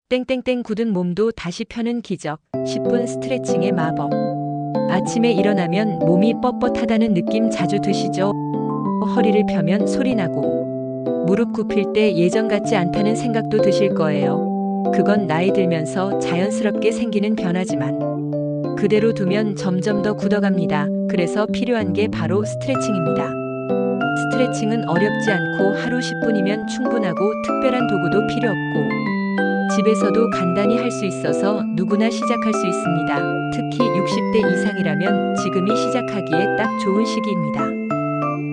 땡땡땡 굳은 몸도 다시 펴는 기적. 10분 스트레칭의 마법. 아침에 일어나면 몸이 뻣뻣하다는 느낌 자주 드시죠? 허리를 펴면 소리 나고 무릎 굽힐 때 예전 같지 않다는 생각도 드실 거예요. 그건 나이 들면서 자연스럽게 생기는 변화지만 그대로 두면 점점 더 굳어갑니다. 그래서 필요한 게 바로 스트레칭입니다. 스트레칭은 어렵지 않고 하루 10분이면 충분하고 특별한 도구도 필요 없고 집에서도 간단히 할 수 있어서 누구나 시작할 수 있습니다. 특히 60대 이상이라면 지금이 시작하기에 딱 좋은 시기입니다.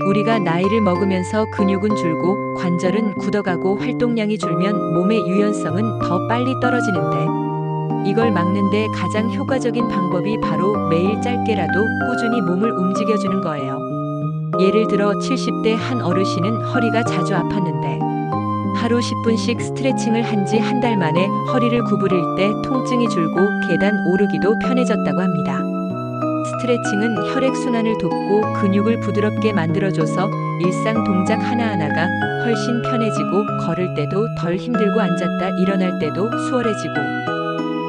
우리가 나이를 먹으면서 근육은 줄고 관절은 굳어가고 활동량이 줄면 몸의 유연성은 더 빨리 떨어지는데 이걸 막는데 가장 효과적인 방법이 바로 매일 짧게라도 꾸준히 몸을 움직여주는 거예요. 예를 들어 70대 한 어르신은 허리가 자주 아팠는데 하루 10분씩 스트레칭을 한 지 한 달 만에 허리를 구부릴 때 통증이 줄고 계단 오르기도 편해졌다고 합니다. 스트레칭은 혈액순환을 돕고 근육을 부드럽게 만들어줘서 일상 동작 하나하나가 훨씬 편해지고 걸을 때도 덜 힘들고 앉았다 일어날 때도 수월해지고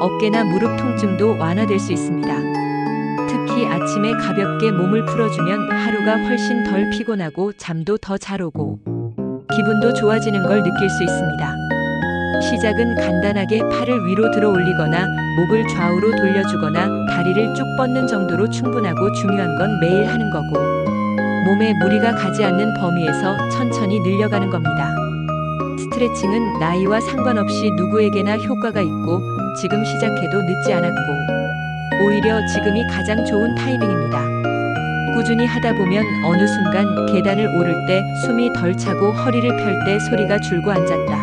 어깨나 무릎 통증도 완화될 수 있습니다. 특히 아침에 가볍게 몸을 풀어주면 하루가 훨씬 덜 피곤하고 잠도 더 잘 오고 기분도 좋아지는 걸 느낄 수 있습니다. 시작은 간단하게 팔을 위로 들어 올리거나 목을 좌우로 돌려주거나 다리를 쭉 뻗는 정도로 충분하고 중요한 건 매일 하는 거고 몸에 무리가 가지 않는 범위에서 천천히 늘려가는 겁니다. 스트레칭은 나이와 상관없이 누구에게나 효과가 있고 지금 시작해도 늦지 않았고 오히려 지금이 가장 좋은 타이밍입니다. 꾸준히 하다 보면 어느 순간 계단을 오를 때 숨이 덜 차고 허리를 펼 때 소리가 줄고 앉았다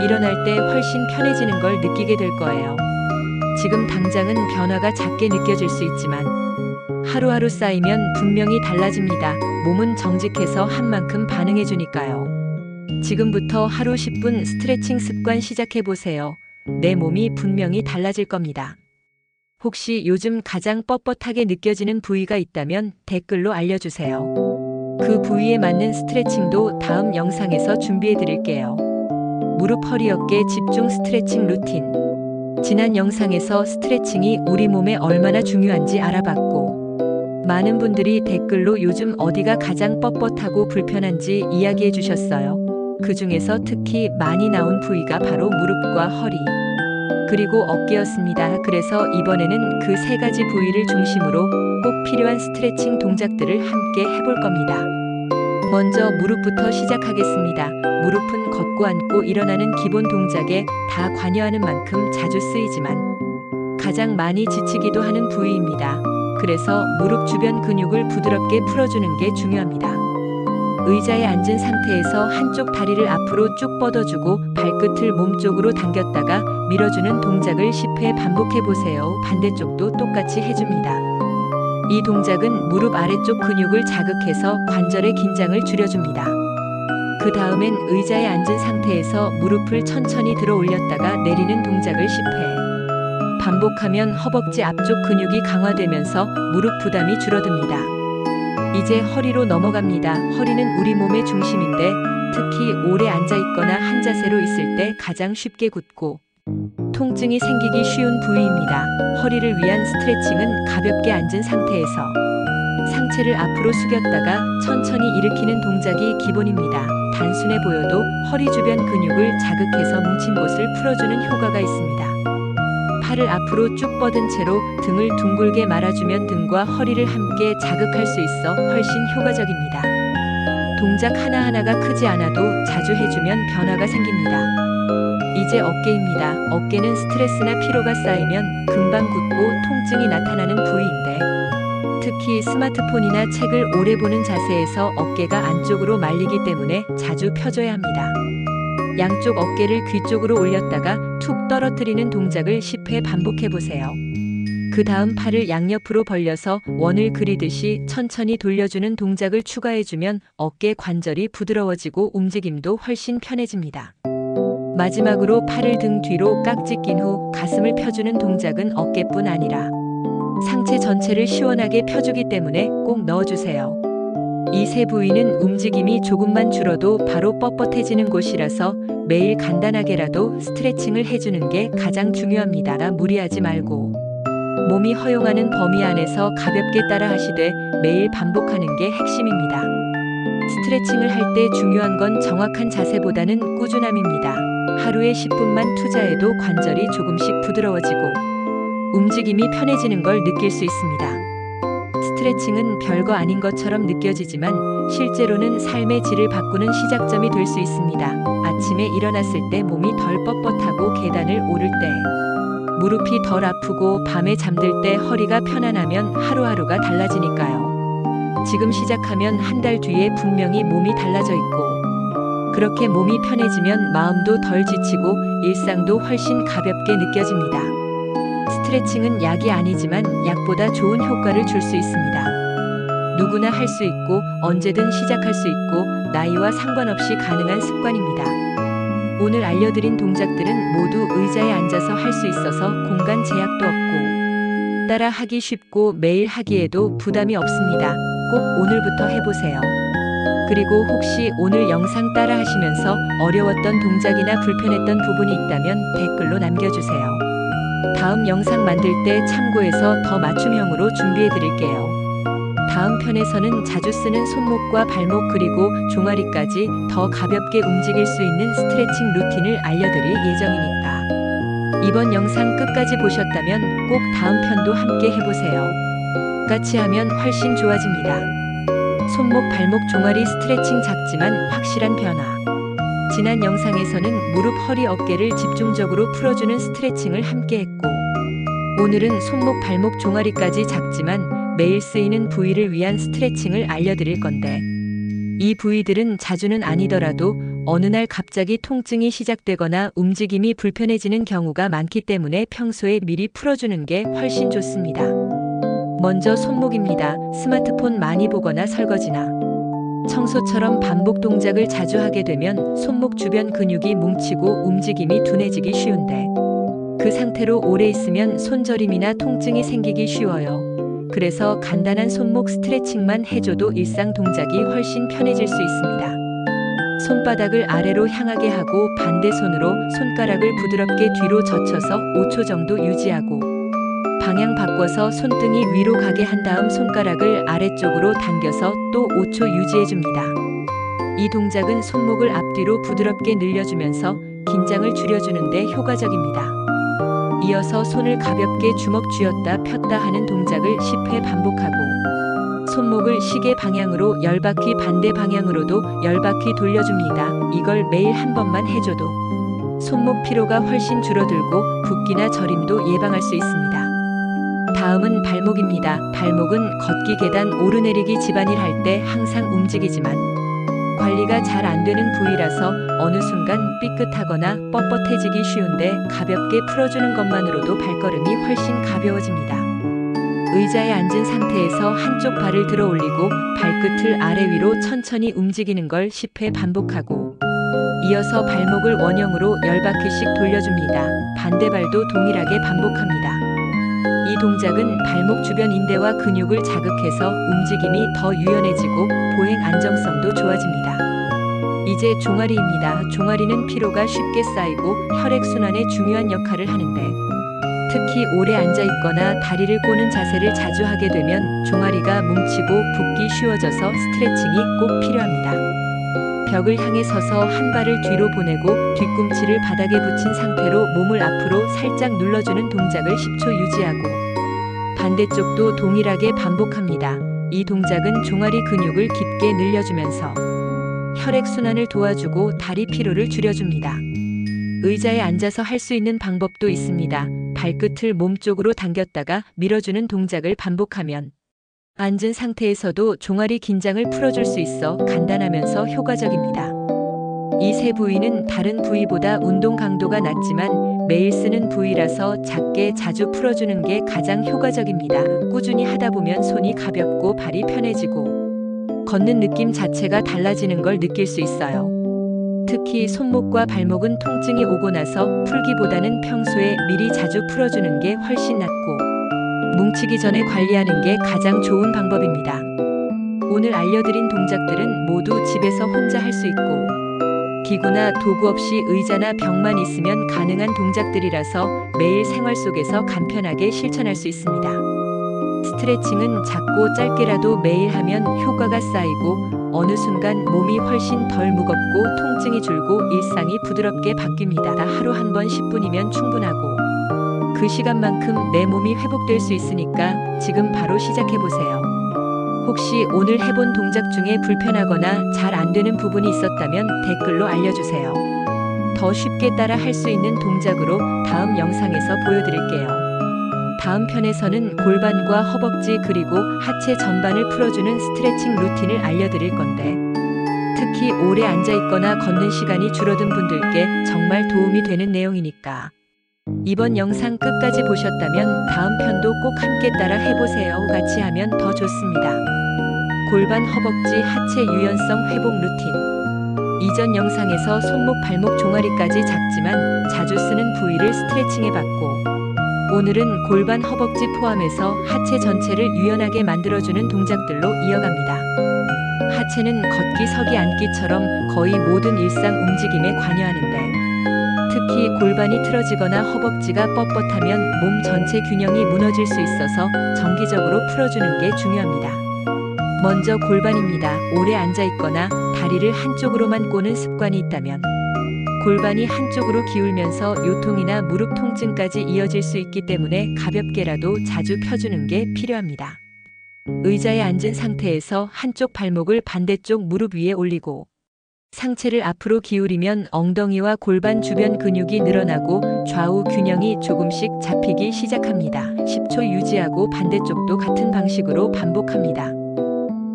일어날 때 훨씬 편해지는 걸 느끼게 될 거예요. 지금 당장은 변화가 작게 느껴질 수 있지만 하루하루 쌓이면 분명히 달라집니다. 몸은 정직해서 한 만큼 반응해 주니까요. 지금부터 하루 10분 스트레칭 습관 시작해 보세요. 내 몸이 분명히 달라질 겁니다. 혹시 요즘 가장 뻣뻣하게 느껴지는 부위가 있다면 댓글로 알려주세요. 그 부위에 맞는 스트레칭도 다음 영상에서 준비해 드릴게요. 무릎, 허리, 어깨 집중 스트레칭 루틴. 지난 영상에서 스트레칭이 우리 몸에 얼마나 중요한지 알아봤고 많은 분들이 댓글로 요즘 어디가 가장 뻣뻣하고 불편한지 이야기해 주셨어요. 그 중에서 특히 많이 나온 부위가 바로 무릎과 허리 그리고 어깨였습니다. 그래서 이번에는 그 세 가지 부위를 중심으로 꼭 필요한 스트레칭 동작들을 함께 해볼 겁니다. 먼저 무릎부터 시작하겠습니다. 무릎은 걷고 앉고 일어나는 기본 동작에 다 관여하는 만큼 자주 쓰이지만 가장 많이 지치기도 하는 부위입니다. 그래서 무릎 주변 근육을 부드럽게 풀어주는 게 중요합니다. 의자에 앉은 상태에서 한쪽 다리를 앞으로 쭉 뻗어주고 발끝을 몸쪽으로 당겼다가 밀어주는 동작을 10회 반복해 보세요. 반대쪽도 똑같이 해줍니다. 이 동작은 무릎 아래쪽 근육을 자극해서 관절의 긴장을 줄여줍니다. 그 다음엔 의자에 앉은 상태에서 무릎을 천천히 들어 올렸다가 내리는 동작을 10회 반복하면 허벅지 앞쪽 근육이 강화되면서 무릎 부담이 줄어듭니다. 이제 허리로 넘어갑니다. 허리는 우리 몸의 중심인데 특히 오래 앉아있거나 한 자세로 있을 때 가장 쉽게 굳고 통증이 생기기 쉬운 부위입니다. 허리를 위한 스트레칭은 가볍게 앉은 상태에서 상체를 앞으로 숙였다가 천천히 일으키는 동작이 기본입니다. 단순해 보여도 허리 주변 근육을 자극해서 뭉친 곳을 풀어주는 효과가 있습니다. 팔을 앞으로 쭉 뻗은 채로 등을 둥글게 말아주면 등과 허리를 함께 자극할 수 있어 훨씬 효과적입니다. 동작 하나하나가 크지 않아도 자주 해주면 변화가 생깁니다. 이제 어깨입니다. 어깨는 스트레스나 피로가 쌓이면 금방 굳고 통증이 나타나는 부위인데 특히 스마트폰이나 책을 오래 보는 자세에서 어깨가 안쪽으로 말리기 때문에 자주 펴줘야 합니다. 양쪽 어깨를 귀 쪽으로 올렸다가 툭 떨어뜨리는 동작을 10회 반복해 보세요. 그 다음 팔을 양옆으로 벌려서 원을 그리듯이 천천히 돌려주는 동작을 추가해주면 어깨 관절이 부드러워지고 움직임도 훨씬 편해집니다. 마지막으로 팔을 등 뒤로 깍지 낀 후 가슴을 펴주는 동작은 어깨뿐 아니라 상체 전체를 시원하게 펴주기 때문에 꼭 넣어주세요. 이 세 부위는 움직임이 조금만 줄어도 바로 뻣뻣해지는 곳이라서 매일 간단하게라도 스트레칭을 해주는 게 가장 중요합니다. 무리하지 말고 몸이 허용하는 범위 안에서 가볍게 따라 하시되 매일 반복하는 게 핵심입니다. 스트레칭을 할 때 중요한 건 정확한 자세보다는 꾸준함입니다. 하루에 10분만 투자해도 관절이 조금씩 부드러워지고 움직임이 편해지는 걸 느낄 수 있습니다. 스트레칭은 별거 아닌 것처럼 느껴지지만 실제로는 삶의 질을 바꾸는 시작점이 될 수 있습니다. 아침에 일어났을 때 몸이 덜 뻣뻣하고 계단을 오를 때 무릎이 덜 아프고 밤에 잠들 때 허리가 편안하면 하루하루가 달라지니까요. 지금 시작하면 한 달 뒤에 분명히 몸이 달라져 있고 그렇게 몸이 편해지면 마음도 덜 지치고 일상도 훨씬 가볍게 느껴집니다. 스트레칭은 약이 아니지만 약보다 좋은 효과를 줄 수 있습니다. 누구나 할 수 있고 언제든 시작할 수 있고 나이와 상관없이 가능한 습관입니다. 오늘 알려드린 동작들은 모두 의자에 앉아서 할 수 있어서 공간 제약도 없고 따라 하기 쉽고 매일 하기에도 부담이 없습니다. 꼭 오늘부터 해보세요. 그리고 혹시 오늘 영상 따라 하시면서 어려웠던 동작이나 불편했던 부분이 있다면 댓글로 남겨주세요. 다음 영상 만들 때 참고해서 더 맞춤형으로 준비해 드릴게요. 다음 편에서는 자주 쓰는 손목과 발목 그리고 종아리까지 더 가볍게 움직일 수 있는 스트레칭 루틴을 알려드릴 예정이니까 이번 영상 끝까지 보셨다면 꼭 다음 편도 함께 해보세요. 같이 하면 훨씬 좋아집니다. 손목, 발목, 종아리 스트레칭 작지만 확실한 변화. 지난 영상에서는 무릎, 허리, 어깨를 집중적으로 풀어주는 스트레칭을 함께 했고 오늘은 손목, 발목, 종아리까지 작지만 매일 쓰이는 부위를 위한 스트레칭을 알려드릴 건데 이 부위들은 자주는 아니더라도 어느 날 갑자기 통증이 시작되거나 움직임이 불편해지는 경우가 많기 때문에 평소에 미리 풀어주는 게 훨씬 좋습니다. 먼저 손목입니다. 스마트폰 많이 보거나 설거지나 청소처럼 반복 동작을 자주 하게 되면 손목 주변 근육이 뭉치고 움직임이 둔해지기 쉬운데 그 상태로 오래 있으면 손저림이나 통증이 생기기 쉬워요. 그래서 간단한 손목 스트레칭만 해줘도 일상 동작이 훨씬 편해질 수 있습니다. 손바닥을 아래로 향하게 하고 반대 손으로 손가락을 부드럽게 뒤로 젖혀서 5초 정도 유지하고 방향 바꿔서 손등이 위로 가게 한 다음 손가락을 아래쪽으로 당겨서 또 5초 유지해줍니다. 이 동작은 손목을 앞뒤로 부드럽게 늘려주면서 긴장을 줄여주는데 효과적입니다. 이어서 손을 가볍게 주먹 쥐었다 폈다 하는 동작을 10회 반복하고 손목을 시계 방향으로 10바퀴 반대 방향으로도 10바퀴 돌려줍니다. 이걸 매일 한 번만 해줘도 손목 피로가 훨씬 줄어들고 붓기나 저림도 예방할 수 있습니다. 다음은 발목입니다. 발목은 걷기, 계단, 오르내리기, 집안일 할 때 항상 움직이지만 관리가 잘 안 되는 부위라서 어느 순간 삐끗하거나 뻣뻣해지기 쉬운데 가볍게 풀어주는 것만으로도 발걸음이 훨씬 가벼워집니다. 의자에 앉은 상태에서 한쪽 발을 들어 올리고 발끝을 아래 위로 천천히 움직이는 걸 10회 반복하고 이어서 발목을 원형으로 10바퀴씩 돌려줍니다. 반대발도 동일하게 반복합니다. 이 동작은 발목 주변 인대와 근육을 자극해서 움직임이 더 유연해지고 보행 안정성도 좋아집니다. 이제 종아리입니다. 종아리는 피로가 쉽게 쌓이고 혈액순환에 중요한 역할을 하는데 특히 오래 앉아있거나 다리를 꼬는 자세를 자주 하게 되면 종아리가 뭉치고 붓기 쉬워져서 스트레칭이 꼭 필요합니다. 벽을 향해 서서 한 발을 뒤로 보내고 뒤꿈치를 바닥에 붙인 상태로 몸을 앞으로 살짝 눌러주는 동작을 10초 유지하고 반대쪽도 동일하게 반복합니다. 이 동작은 종아리 근육을 깊게 늘려주면서 혈액순환을 도와주고 다리 피로를 줄여줍니다. 의자에 앉아서 할 수 있는 방법도 있습니다. 발끝을 몸쪽으로 당겼다가 밀어주는 동작을 반복하면 앉은 상태에서도 종아리 긴장을 풀어줄 수 있어 간단하면서 효과적입니다. 이 세 부위는 다른 부위보다 운동 강도가 낮지만 매일 쓰는 부위라서 작게 자주 풀어주는 게 가장 효과적입니다. 꾸준히 하다 보면 손이 가볍고 발이 편해지고 걷는 느낌 자체가 달라지는 걸 느낄 수 있어요. 특히 손목과 발목은 통증이 오고 나서 풀기보다는 평소에 미리 자주 풀어주는 게 훨씬 낫고 뭉치기 전에 관리하는 게 가장 좋은 방법입니다. 오늘 알려드린 동작들은 모두 집에서 혼자 할 수 있고 기구나 도구 없이 의자나 벽만 있으면 가능한 동작들이라서 매일 생활 속에서 간편하게 실천할 수 있습니다. 스트레칭은 작고 짧게라도 매일 하면 효과가 쌓이고 어느 순간 몸이 훨씬 덜 무겁고 통증이 줄고 일상이 부드럽게 바뀝니다. 하루 한 번 10분이면 충분하고 그 시간만큼 내 몸이 회복될 수 있으니까 지금 바로 시작해보세요. 혹시 오늘 해본 동작 중에 불편하거나 잘 안 되는 부분이 있었다면 댓글로 알려주세요. 더 쉽게 따라 할 수 있는 동작으로 다음 영상에서 보여드릴게요. 다음 편에서는 골반과 허벅지 그리고 하체 전반을 풀어주는 스트레칭 루틴을 알려드릴 건데 특히 오래 앉아있거나 걷는 시간이 줄어든 분들께 정말 도움이 되는 내용이니까 이번 영상 끝까지 보셨다면 다음 편도 꼭 함께 따라 해보세요. 같이 하면 더 좋습니다. 골반, 허벅지, 하체 유연성 회복 루틴. 이전 영상에서 손목, 발목, 종아리까지 작지만 자주 쓰는 부위를 스트레칭해봤고 오늘은 골반, 허벅지 포함해서 하체 전체를 유연하게 만들어주는 동작들로 이어갑니다. 하체는 걷기, 서기, 앉기처럼 거의 모든 일상 움직임에 관여하는데 특히 골반이 틀어지거나 허벅지가 뻣뻣하면 몸 전체 균형이 무너질 수 있어서 정기적으로 풀어주는 게 중요합니다. 먼저 골반입니다. 오래 앉아있거나 다리를 한쪽으로만 꼬는 습관이 있다면 골반이 한쪽으로 기울면서 요통이나 무릎 통증까지 이어질 수 있기 때문에 가볍게라도 자주 펴주는 게 필요합니다. 의자에 앉은 상태에서 한쪽 발목을 반대쪽 무릎 위에 올리고 상체를 앞으로 기울이면 엉덩이와 골반 주변 근육이 늘어나고 좌우 균형이 조금씩 잡히기 시작합니다. 10초 유지하고 반대쪽도 같은 방식으로 반복합니다.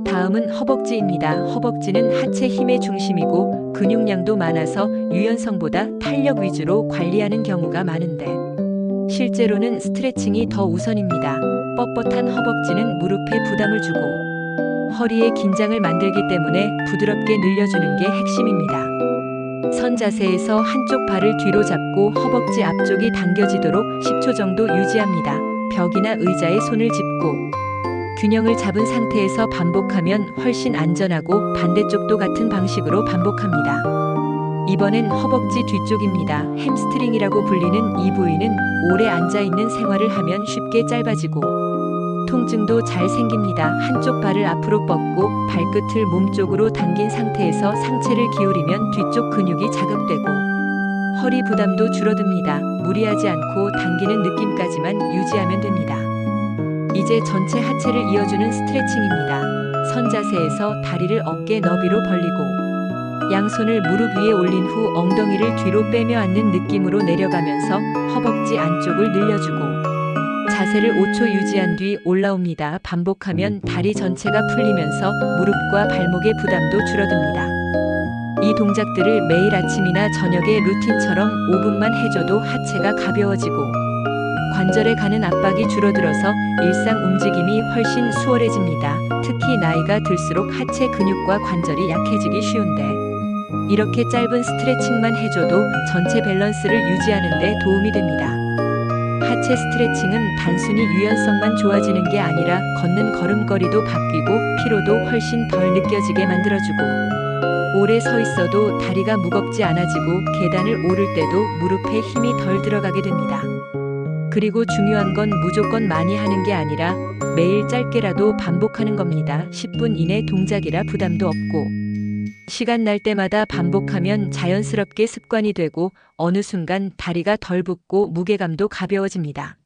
다음은 허벅지입니다. 허벅지는 하체 힘의 중심이고 근육량도 많아서 유연성보다 탄력 위주로 관리하는 경우가 많은데 실제로는 스트레칭이 더 우선입니다. 뻣뻣한 허벅지는 무릎에 부담을 주고 허리에 긴장을 만들기 때문에 부드럽게 늘려주는 게 핵심입니다. 선 자세에서 한쪽 발을 뒤로 잡고 허벅지 앞쪽이 당겨지도록 10초 정도 유지합니다. 벽이나 의자에 손을 짚고 균형을 잡은 상태에서 반복하면 훨씬 안전하고 반대쪽도 같은 방식으로 반복합니다. 이번엔 허벅지 뒤쪽입니다. 햄스트링이라고 불리는 이 부위는 오래 앉아있는 생활을 하면 쉽게 짧아지고 통증도 잘 생깁니다. 한쪽 발을 앞으로 뻗고 발끝을 몸쪽으로 당긴 상태에서 상체를 기울이면 뒤쪽 근육이 자극되고 허리 부담도 줄어듭니다. 무리하지 않고 당기는 느낌까지만 유지하면 됩니다. 이제 전체 하체를 이어주는 스트레칭입니다. 선 자세에서 다리를 어깨 너비로 벌리고 양손을 무릎 위에 올린 후 엉덩이를 뒤로 빼며 앉는 느낌으로 내려가면서 허벅지 안쪽을 늘려주고 자세를 5초 유지한 뒤 올라옵니다. 반복하면 다리 전체가 풀리면서 무릎과 발목의 부담도 줄어듭니다. 이 동작들을 매일 아침이나 저녁에 루틴처럼 5분만 해줘도 하체가 가벼워지고 관절에 가는 압박이 줄어들어서 일상 움직임이 훨씬 수월해집니다. 특히 나이가 들수록 하체 근육과 관절이 약해지기 쉬운데 이렇게 짧은 스트레칭만 해줘도 전체 밸런스를 유지하는 데 도움이 됩니다. 하체 스트레칭은 단순히 유연성만 좋아지는 게 아니라 걷는 걸음걸이도 바뀌고 피로도 훨씬 덜 느껴지게 만들어주고 오래 서 있어도 다리가 무겁지 않아지고 계단을 오를 때도 무릎에 힘이 덜 들어가게 됩니다. 그리고 중요한 건 무조건 많이 하는 게 아니라 매일 짧게라도 반복하는 겁니다. 10분 이내 동작이라 부담도 없고 시간 날 때마다 반복하면 자연스럽게 습관이 되고 어느 순간 다리가 덜 붓고 무게감도 가벼워집니다.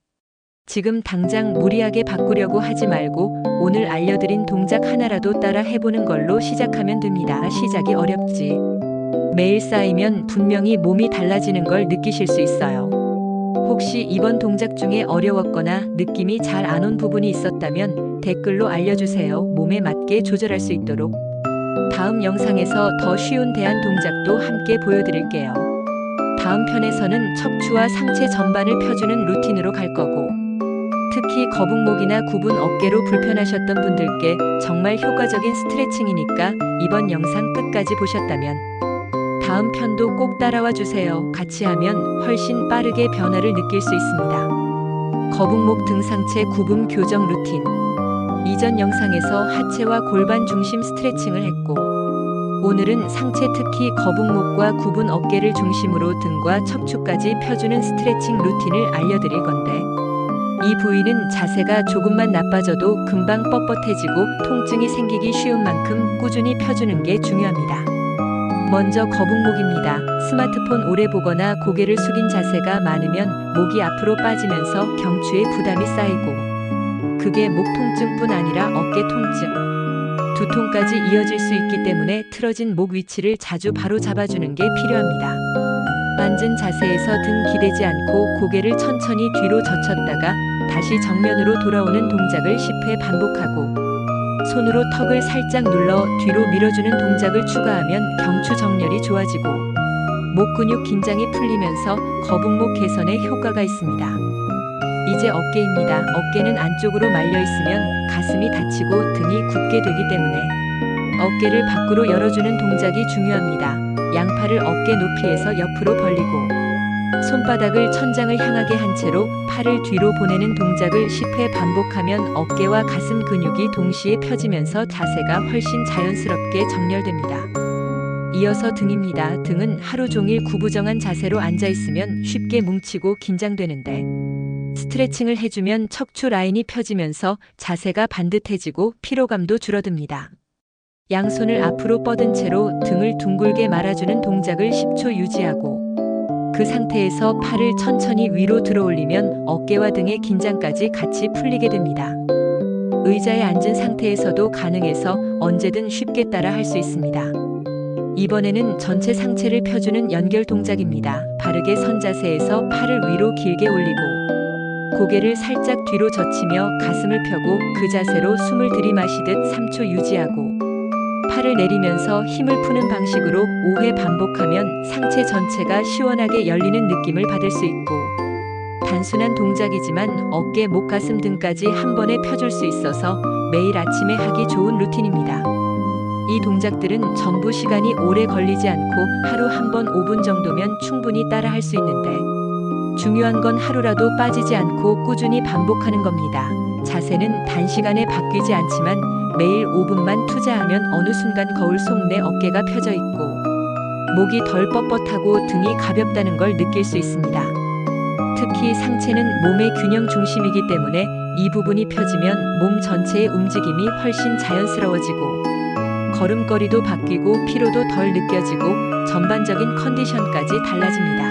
지금 당장 무리하게 바꾸려고 하지 말고 오늘 알려드린 동작 하나라도 따라 해보는 걸로 시작하면 됩니다. 시작이 어렵지. 매일 쌓이면 분명히 몸이 달라지는 걸 느끼실 수 있어요. 혹시 이번 동작 중에 어려웠거나 느낌이 잘 안 온 부분이 있었다면 댓글로 알려주세요. 몸에 맞게 조절할 수 있도록. 다음 영상에서 더 쉬운 대안 동작도 함께 보여드릴게요. 다음 편에서는 척추와 상체 전반을 펴주는 루틴으로 갈 거고 특히 거북목이나 굽은 어깨로 불편하셨던 분들께 정말 효과적인 스트레칭이니까 이번 영상 끝까지 보셨다면 다음 편도 꼭 따라와 주세요. 같이 하면 훨씬 빠르게 변화를 느낄 수 있습니다. 거북목 등 상체 굽음 교정 루틴. 이전 영상에서 하체와 골반 중심 스트레칭을 했고 오늘은 상체 특히 거북목과 굽은 어깨를 중심으로 등과 척추까지 펴주는 스트레칭 루틴을 알려드릴 건데, 이 부위는 자세가 조금만 나빠져도 금방 뻣뻣해지고 통증이 생기기 쉬운 만큼 꾸준히 펴주는 게 중요합니다. 먼저 거북목입니다. 스마트폰 오래 보거나 고개를 숙인 자세가 많으면 목이 앞으로 빠지면서 경추에 부담이 쌓이고, 그게 목 통증뿐 아니라 어깨 통증, 두통까지 이어질 수 있기 때문에 틀어진 목 위치를 자주 바로 잡아주는 게 필요합니다. 앉은 자세에서 등 기대지 않고 고개를 천천히 뒤로 젖혔다가 다시 정면으로 돌아오는 동작을 10회 반복하고, 손으로 턱을 살짝 눌러 뒤로 밀어주는 동작을 추가하면 경추 정렬이 좋아지고 목 근육 긴장이 풀리면서 거북목 개선에 효과가 있습니다. 이제 어깨입니다. 어깨는 안쪽으로 말려 있으면 가슴이 다치고 등이 굳게 되기 때문에 어깨를 밖으로 열어주는 동작이 중요합니다. 양팔을 어깨 높이에서 옆으로 벌리고 손바닥을 천장을 향하게 한 채로 팔을 뒤로 보내는 동작을 10회 반복하면 어깨와 가슴 근육이 동시에 펴지면서 자세가 훨씬 자연스럽게 정렬됩니다. 이어서 등입니다. 등은 하루 종일 구부정한 자세로 앉아 있으면 쉽게 뭉치고 긴장되는데, 스트레칭을 해주면 척추 라인이 펴지면서 자세가 반듯해지고 피로감도 줄어듭니다. 양손을 앞으로 뻗은 채로 등을 둥글게 말아주는 동작을 10초 유지하고, 그 상태에서 팔을 천천히 위로 들어올리면 어깨와 등의 긴장까지 같이 풀리게 됩니다. 의자에 앉은 상태에서도 가능해서 언제든 쉽게 따라 할 수 있습니다. 이번에는 전체 상체를 펴주는 연결 동작입니다. 바르게 선 자세에서 팔을 위로 길게 올리고 고개를 살짝 뒤로 젖히며 가슴을 펴고 그 자세로 숨을 들이마시듯 3초 유지하고 팔을 내리면서 힘을 푸는 방식으로 5회 반복하면 상체 전체가 시원하게 열리는 느낌을 받을 수 있고, 단순한 동작이지만 어깨, 목, 가슴 등까지 한 번에 펴줄 수 있어서 매일 아침에 하기 좋은 루틴입니다. 이 동작들은 전부 시간이 오래 걸리지 않고 하루 한 번 5분 정도면 충분히 따라 할 수 있는데, 중요한 건 하루라도 빠지지 않고 꾸준히 반복하는 겁니다. 자세는 단시간에 바뀌지 않지만 매일 5분만 투자하면 어느 순간 거울 속 내 어깨가 펴져 있고 목이 덜 뻣뻣하고 등이 가볍다는 걸 느낄 수 있습니다. 특히 상체는 몸의 균형 중심이기 때문에 이 부분이 펴지면 몸 전체의 움직임이 훨씬 자연스러워지고 걸음걸이도 바뀌고 피로도 덜 느껴지고 전반적인 컨디션까지 달라집니다.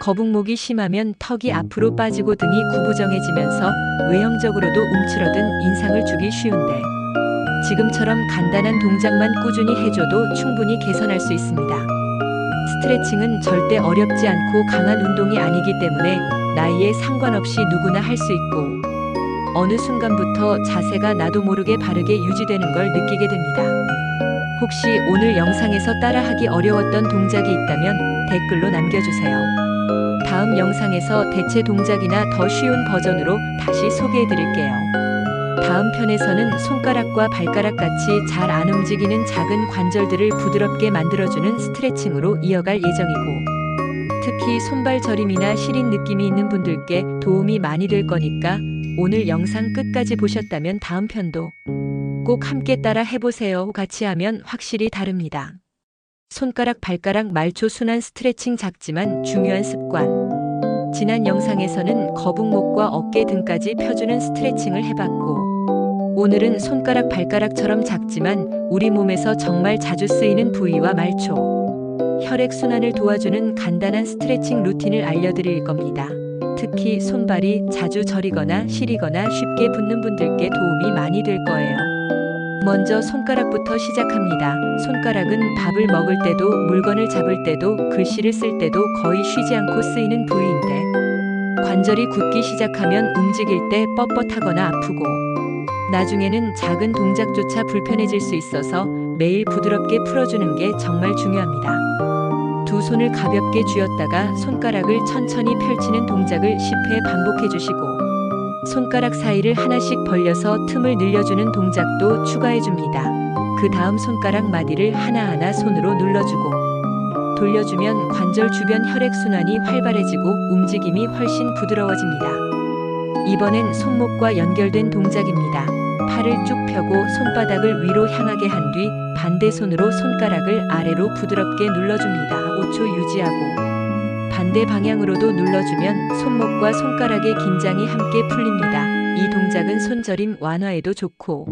거북목이 심하면 턱이 앞으로 빠지고 등이 구부정해지면서 외형적으로도 움츠러든 인상을 주기 쉬운데, 지금처럼 간단한 동작만 꾸준히 해줘도 충분히 개선할 수 있습니다. 스트레칭은 절대 어렵지 않고 강한 운동이 아니기 때문에 나이에 상관없이 누구나 할 수 있고, 어느 순간부터 자세가 나도 모르게 바르게 유지되는 걸 느끼게 됩니다. 혹시 오늘 영상에서 따라하기 어려웠던 동작이 있다면 댓글로 남겨주세요. 다음 영상에서 대체 동작이나 더 쉬운 버전으로 다시 소개해드릴게요. 다음 편에서는 손가락과 발가락 같이 잘 안 움직이는 작은 관절들을 부드럽게 만들어주는 스트레칭으로 이어갈 예정이고, 특히 손발 저림이나 시린 느낌이 있는 분들께 도움이 많이 될 거니까 오늘 영상 끝까지 보셨다면 다음 편도 꼭 함께 따라 해보세요. 같이 하면 확실히 다릅니다. 손가락, 발가락, 말초 순환 스트레칭 작지만 중요한 습관. 지난 영상에서는 거북목과 어깨 등까지 펴주는 스트레칭을 해봤고, 오늘은 손가락, 발가락처럼 작지만 우리 몸에서 정말 자주 쓰이는 부위와 말초, 혈액순환을 도와주는 간단한 스트레칭 루틴을 알려드릴 겁니다. 특히 손발이 자주 저리거나 시리거나 쉽게 붓는 분들께 도움이 많이 될 거예요. 먼저 손가락부터 시작합니다. 손가락은 밥을 먹을 때도 물건을 잡을 때도 글씨를 쓸 때도 거의 쉬지 않고 쓰이는 부위인데, 관절이 굳기 시작하면 움직일 때 뻣뻣하거나 아프고 나중에는 작은 동작조차 불편해질 수 있어서 매일 부드럽게 풀어주는 게 정말 중요합니다. 두 손을 가볍게 쥐었다가 손가락을 천천히 펼치는 동작을 10회 반복해주시고, 손가락 사이를 하나씩 벌려서 틈을 늘려주는 동작도 추가해줍니다. 그 다음 손가락 마디를 하나하나 손으로 눌러주고 돌려주면 관절 주변 혈액순환이 활발해지고 움직임이 훨씬 부드러워집니다. 이번엔 손목과 연결된 동작입니다. 팔을 쭉 펴고 손바닥을 위로 향하게 한 뒤 반대 손으로 손가락을 아래로 부드럽게 눌러줍니다. 5초 유지하고 반대 방향으로도 눌러주면 손목과 손가락의 긴장이 함께 풀립니다. 이 동작은 손저림 완화에도 좋고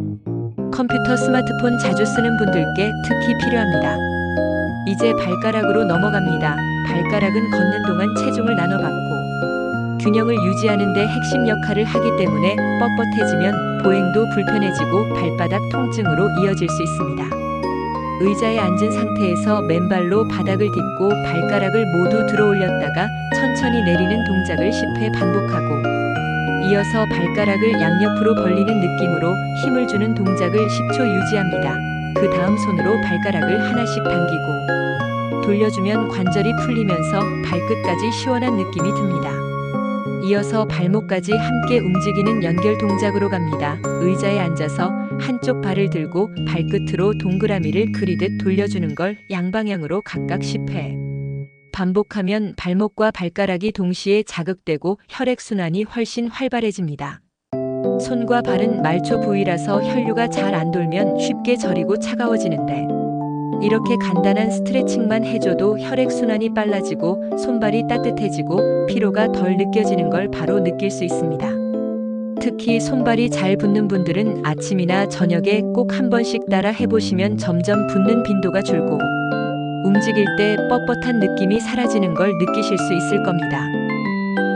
컴퓨터, 스마트폰 자주 쓰는 분들께 특히 필요합니다. 이제 발가락으로 넘어갑니다. 발가락은 걷는 동안 체중을 나눠받고 균형을 유지하는 데 핵심 역할을 하기 때문에 뻣뻣해지면 보행도 불편해지고 발바닥 통증으로 이어질 수 있습니다. 의자에 앉은 상태에서 맨발로 바닥을 딛고 발가락을 모두 들어 올렸다가 천천히 내리는 동작을 10회 반복하고 이어서 발가락을 양옆으로 벌리는 느낌으로 힘을 주는 동작을 10초 유지합니다. 그 다음 손으로 발가락을 하나씩 당기고 돌려주면 관절이 풀리면서 발끝까지 시원한 느낌이 듭니다. 이어서 발목까지 함께 움직이는 연결 동작으로 갑니다. 의자에 앉아서 한쪽 발을 들고 발끝으로 동그라미를 그리듯 돌려주는 걸 양방향으로 각각 10회 반복하면 발목과 발가락이 동시에 자극되고 혈액순환이 훨씬 활발해집니다. 손과 발은 말초 부위라서 혈류가 잘 안 돌면 쉽게 저리고 차가워지는데 이렇게 간단한 스트레칭만 해줘도 혈액순환이 빨라지고 손발이 따뜻해지고 피로가 덜 느껴지는 걸 바로 느낄 수 있습니다. 특히 손발이 잘 붓는 분들은 아침이나 저녁에 꼭 한 번씩 따라 해보시면 점점 붓는 빈도가 줄고 움직일 때 뻣뻣한 느낌이 사라지는 걸 느끼실 수 있을 겁니다.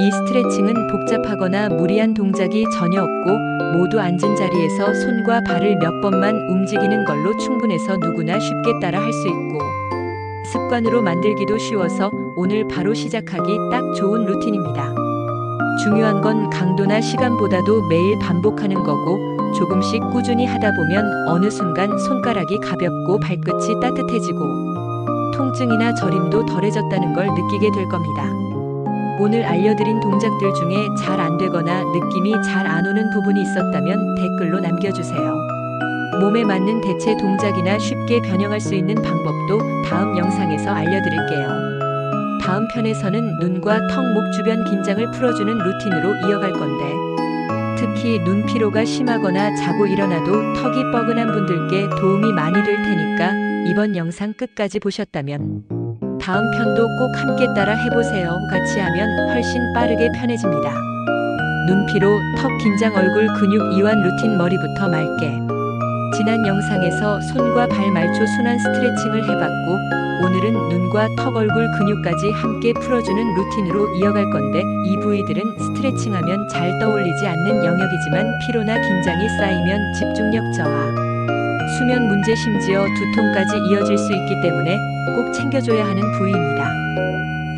이 스트레칭은 복잡하거나 무리한 동작이 전혀 없고 모두 앉은 자리에서 손과 발을 몇 번만 움직이는 걸로 충분해서 누구나 쉽게 따라 할 수 있고 습관으로 만들기도 쉬워서 오늘 바로 시작하기 딱 좋은 루틴입니다. 중요한 건 강도나 시간보다도 매일 반복하는 거고 조금씩 꾸준히 하다 보면 어느 순간 손가락이 가볍고 발끝이 따뜻해지고 통증이나 저림도 덜해졌다는 걸 느끼게 될 겁니다. 오늘 알려드린 동작들 중에 잘 안 되거나 느낌이 잘 안 오는 부분이 있었다면 댓글로 남겨주세요. 몸에 맞는 대체 동작이나 쉽게 변형할 수 있는 방법도 다음 영상에서 알려드릴게요. 다음 편에서는 눈과 턱, 목 주변 긴장을 풀어주는 루틴으로 이어갈 건데 특히 눈 피로가 심하거나 자고 일어나도 턱이 뻐근한 분들께 도움이 많이 될 테니까 이번 영상 끝까지 보셨다면 다음 편도 꼭 함께 따라 해보세요. 같이 하면 훨씬 빠르게 편해집니다. 눈 피로, 턱 긴장, 얼굴 근육 이완 루틴 머리부터 맑게. 지난 영상에서 손과 발 말초 순환 스트레칭을 해봤고 오늘은 눈과 턱, 얼굴 근육까지 함께 풀어주는 루틴으로 이어갈 건데 이 부위들은 스트레칭하면 잘 떠올리지 않는 영역이지만 피로나 긴장이 쌓이면 집중력 저하, 수면 문제 심지어 두통까지 이어질 수 있기 때문에 꼭 챙겨줘야 하는 부위입니다.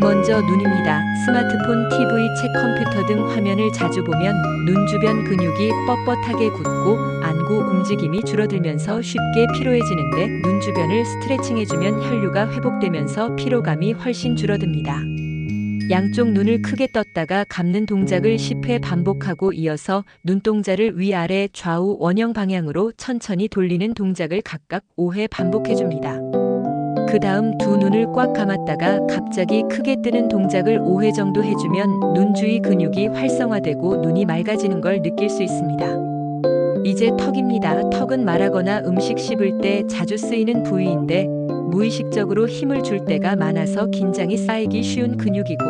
먼저 눈입니다. 스마트폰, TV, 책, 컴퓨터 등 화면을 자주 보면 눈 주변 근육이 뻣뻣하게 굳고 안구 움직임이 줄어들면서 쉽게 피로해지는데 눈 주변을 스트레칭해주면 혈류가 회복되면서 피로감이 훨씬 줄어듭니다. 양쪽 눈을 크게 떴다가 감는 동작을 10회 반복하고 이어서 눈동자를 위아래 좌우 원형 방향으로 천천히 돌리는 동작을 각각 5회 반복해줍니다. 그 다음 두 눈을 꽉 감았다가 갑자기 크게 뜨는 동작을 5회 정도 해주면 눈 주위 근육이 활성화되고 눈이 맑아지는 걸 느낄 수 있습니다. 이제 턱입니다. 턱은 말하거나 음식 씹을 때 자주 쓰이는 부위인데 무의식적으로 힘을 줄 때가 많아서 긴장이 쌓이기 쉬운 근육이고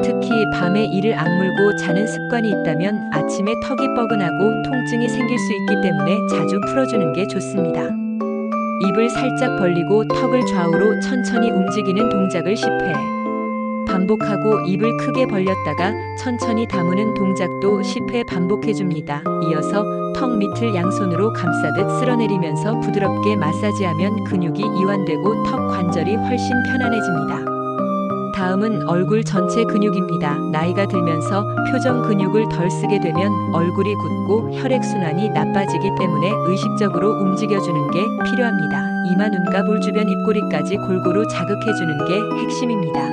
특히 밤에 이를 악물고 자는 습관이 있다면 아침에 턱이 뻐근하고 통증이 생길 수 있기 때문에 자주 풀어주는 게 좋습니다. 입을 살짝 벌리고 턱을 좌우로 천천히 움직이는 동작을 10회 반복하고 입을 크게 벌렸다가 천천히 다무는 동작도 10회 반복해줍니다. 이어서 턱 밑을 양손으로 감싸듯 쓸어내리면서 부드럽게 마사지하면 근육이 이완되고 턱 관절이 훨씬 편안해집니다. 다음은 얼굴 전체 근육입니다. 나이가 들면서 표정 근육을 덜 쓰게 되면 얼굴이 굳고 혈액순환이 나빠지기 때문에 의식적으로 움직여주는 게 필요합니다. 이마, 눈가, 볼 주변, 입꼬리까지 골고루 자극해주는 게 핵심입니다.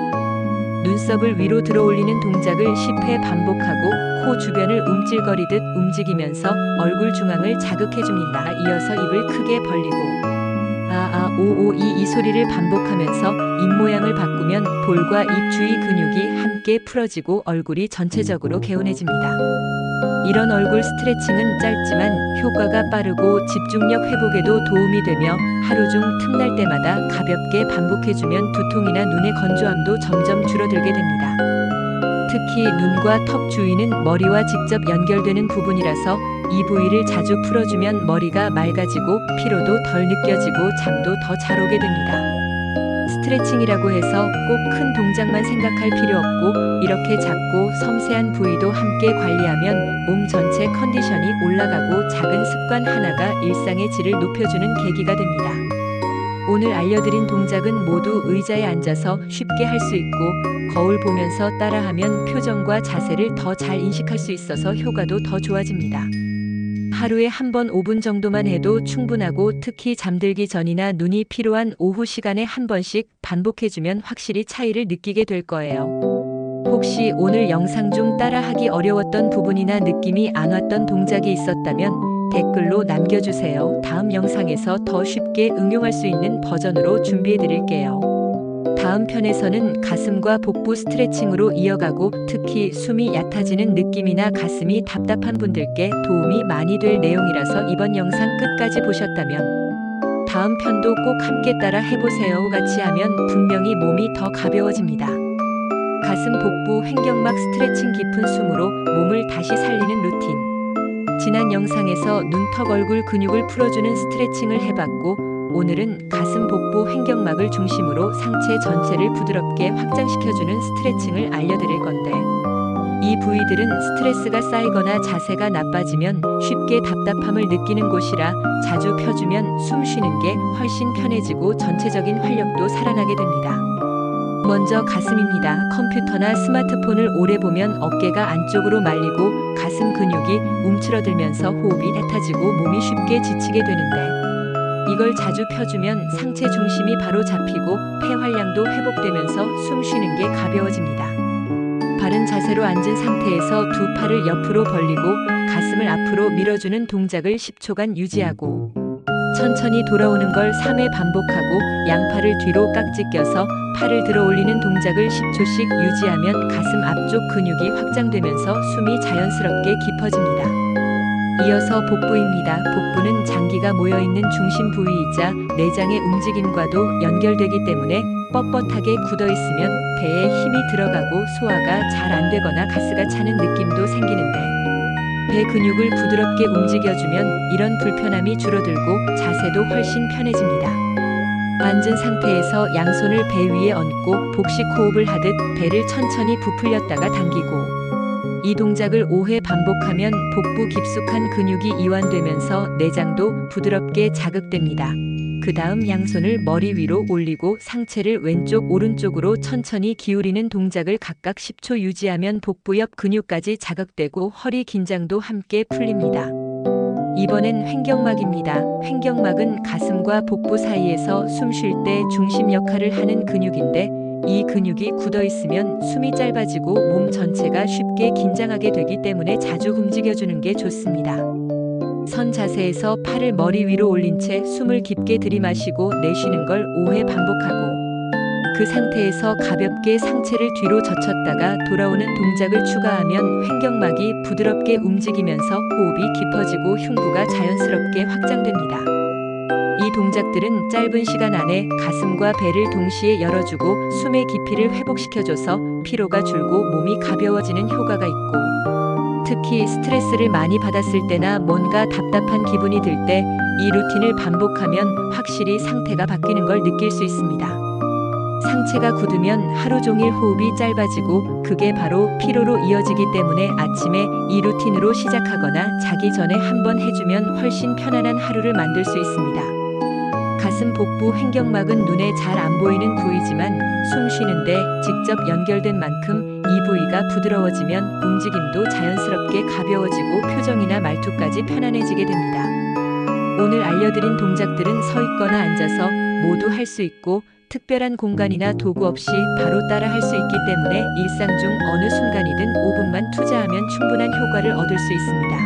눈썹을 위로 들어 올리는 동작을 10회 반복하고 코 주변을 움찔거리듯 움직이면서 얼굴 중앙을 자극해줍니다. 이어서 입을 크게 벌리고 이 소리를 반복하면서 입 모양을 바꾸면 볼과 입 주위 근육이 함께 풀어지고 얼굴이 전체적으로 개운해집니다. 이런 얼굴 스트레칭은 짧지만 효과가 빠르고 집중력 회복에도 도움이 되며 하루 중 틈날 때마다 가볍게 반복해주면 두통이나 눈의 건조함도 점점 줄어들게 됩니다. 특히 눈과 턱 주위는 머리와 직접 연결되는 부분이라서 이 부위를 자주 풀어주면 머리가 맑아지고 피로도 덜 느껴지고 잠도 더 잘 오게 됩니다. 스트레칭이라고 해서 꼭 큰 동작만 생각할 필요 없고 이렇게 작고 섬세한 부위도 함께 관리하면 몸 전체 컨디션이 올라가고 작은 습관 하나가 일상의 질을 높여주는 계기가 됩니다. 오늘 알려드린 동작은 모두 의자에 앉아서 쉽게 할 수 있고 거울 보면서 따라하면 표정과 자세를 더 잘 인식할 수 있어서 효과도 더 좋아집니다. 하루에 한 번 5분 정도만 해도 충분하고 특히 잠들기 전이나 눈이 피로한 오후 시간에 한 번씩 반복해주면 확실히 차이를 느끼게 될 거예요. 혹시 오늘 영상 중 따라하기 어려웠던 부분이나 느낌이 안 왔던 동작이 있었다면 댓글로 남겨주세요. 다음 영상에서 더 쉽게 응용할 수 있는 버전으로 준비해 드릴게요. 다음 편에서는 가슴과 복부 스트레칭으로 이어가고 특히 숨이 얕아지는 느낌이나 가슴이 답답한 분들께 도움이 많이 될 내용이라서 이번 영상 끝까지 보셨다면 다음 편도 꼭 함께 따라 해보세요. 같이 하면 분명히 몸이 더 가벼워집니다. 가슴 복부 횡격막 스트레칭 깊은 숨으로 몸을 다시 살리는 루틴. 지난 영상에서 눈, 턱, 얼굴 근육을 풀어주는 스트레칭을 해봤고 오늘은 가슴 복부 횡격막을 중심으로 상체 전체를 부드럽게 확장시켜주는 스트레칭을 알려드릴 건데 이 부위들은 스트레스가 쌓이거나 자세가 나빠지면 쉽게 답답함을 느끼는 곳이라 자주 펴주면 숨 쉬는 게 훨씬 편해지고 전체적인 활력도 살아나게 됩니다. 먼저 가슴입니다. 컴퓨터나 스마트폰을 오래 보면 어깨가 안쪽으로 말리고 가슴 근육이 움츠러들면서 호흡이 얕아지고 몸이 쉽게 지치게 되는데 이걸 자주 펴주면 상체 중심이 바로 잡히고 폐활량도 회복되면서 숨 쉬는 게 가벼워집니다. 바른 자세로 앉은 상태에서 두 팔을 옆으로 벌리고 가슴을 앞으로 밀어주는 동작을 10초간 유지하고 천천히 돌아오는 걸 3회 반복하고 양팔을 뒤로 깍지 껴서 팔을 들어 올리는 동작을 10초씩 유지하면 가슴 앞쪽 근육이 확장되면서 숨이 자연스럽게 깊어집니다. 이어서 복부입니다. 복부는 장기가 모여있는 중심 부위이자 내장의 움직임과도 연결되기 때문에 뻣뻣하게 굳어있으면 배에 힘이 들어가고 소화가 잘 안 되거나 가스가 차는 느낌도 생기는데 배 근육을 부드럽게 움직여주면 이런 불편함이 줄어들고 자세도 훨씬 편해집니다. 앉은 상태에서 양손을 배 위에 얹고 복식 호흡을 하듯 배를 천천히 부풀렸다가 당기고 이 동작을 5회 반복하면 복부 깊숙한 근육이 이완되면서 내장도 부드럽게 자극됩니다. 그 다음 양손을 머리 위로 올리고 상체를 왼쪽 오른쪽으로 천천히 기울이는 동작을 각각 10초 유지하면 복부 옆 근육까지 자극되고 허리 긴장도 함께 풀립니다. 이번엔 횡격막입니다. 횡격막은 가슴과 복부 사이에서 숨 쉴 때 중심 역할을 하는 근육인데 이 근육이 굳어 있으면 숨이 짧아지고 몸 전체가 쉽게 긴장하게 되기 때문에 자주 움직여주는 게 좋습니다. 선 자세에서 팔을 머리 위로 올린 채 숨을 깊게 들이마시고 내쉬는 걸 5회 반복하고 그 상태에서 가볍게 상체를 뒤로 젖혔다가 돌아오는 동작을 추가하면 횡격막이 부드럽게 움직이면서 호흡이 깊어지고 흉부가 자연스럽게 확장됩니다. 이 동작들은 짧은 시간 안에 가슴과 배를 동시에 열어주고 숨의 깊이를 회복시켜줘서 피로가 줄고 몸이 가벼워지는 효과가 있고 특히 스트레스를 많이 받았을 때나 뭔가 답답한 기분이 들 때 이 루틴을 반복하면 확실히 상태가 바뀌는 걸 느낄 수 있습니다. 상체가 굳으면 하루 종일 호흡이 짧아지고 그게 바로 피로로 이어지기 때문에 아침에 이 루틴으로 시작하거나 자기 전에 한번 해주면 훨씬 편안한 하루를 만들 수 있습니다. 가슴 복부 횡격막은 눈에 잘 안 보이는 부위지만 숨 쉬는데 직접 연결된 만큼 이 부위가 부드러워지면 움직임도 자연스럽게 가벼워지고 표정이나 말투까지 편안해지게 됩니다. 오늘 알려드린 동작들은 서 있거나 앉아서 모두 할 수 있고 특별한 공간이나 도구 없이 바로 따라 할 수 있기 때문에 일상 중 어느 순간이든 5분만 투자하면 충분한 효과를 얻을 수 있습니다.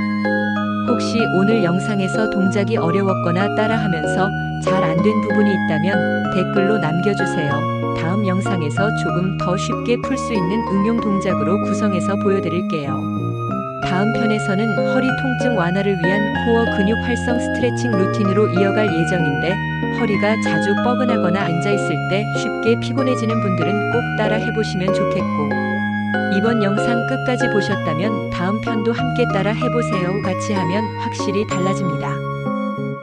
혹시 오늘 영상에서 동작이 어려웠거나 따라하면서 잘 안 된 부분이 있다면 댓글로 남겨주세요. 다음 영상에서 조금 더 쉽게 풀 수 있는 응용 동작으로 구성해서 보여드릴게요. 다음 편에서는 허리 통증 완화를 위한 코어 근육 활성 스트레칭 루틴으로 이어갈 예정인데 허리가 자주 뻐근하거나 앉아있을 때 쉽게 피곤해지는 분들은 꼭 따라 해보시면 좋겠고 이번 영상 끝까지 보셨다면 다음 편도 함께 따라 해보세요. 같이 하면 확실히 달라집니다.